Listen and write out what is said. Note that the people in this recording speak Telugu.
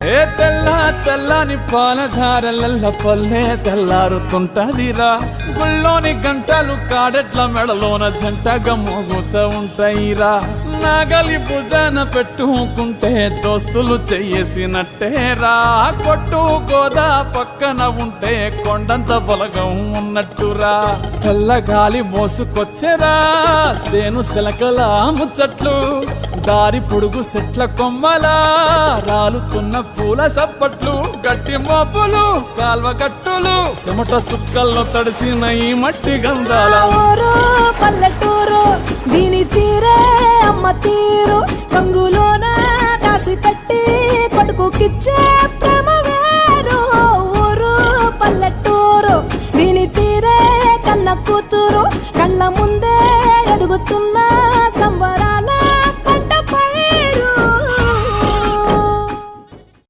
ఏ తెల్ల తెల్లని పాలధారలల్ల పల్లె తెల్లారుతుంటదిరా గుళ్ళోని గంటలు కాడెట్ల మెడలోన జంటగా మోగుతూ ఉంటాయిరా నాగలి భుజాన పెట్టుకుంటే దోస్తులు చెయ్యేసినట్టేరా కొట్టు గోదా పక్కన ఉంటే కొండంత బలగం ఉన్నట్టురా చల్లగాలి మోసుకొచ్చెరా సేను శిలకల ముచ్చట్లు దారి పొడుగు సెట్ల కొమ్మలా రాలుతున్న పూల సప్పట్లు గట్టి మోపులు కాల్వ కట్టులు చెమట సుక్కల్లో తడిసిన ఈ మట్టి గంధాల పల్లెటూరు దీని తీరే అమ్మ తీరు కంగులోన కాసి పెట్టి కొడుకుకిచ్చే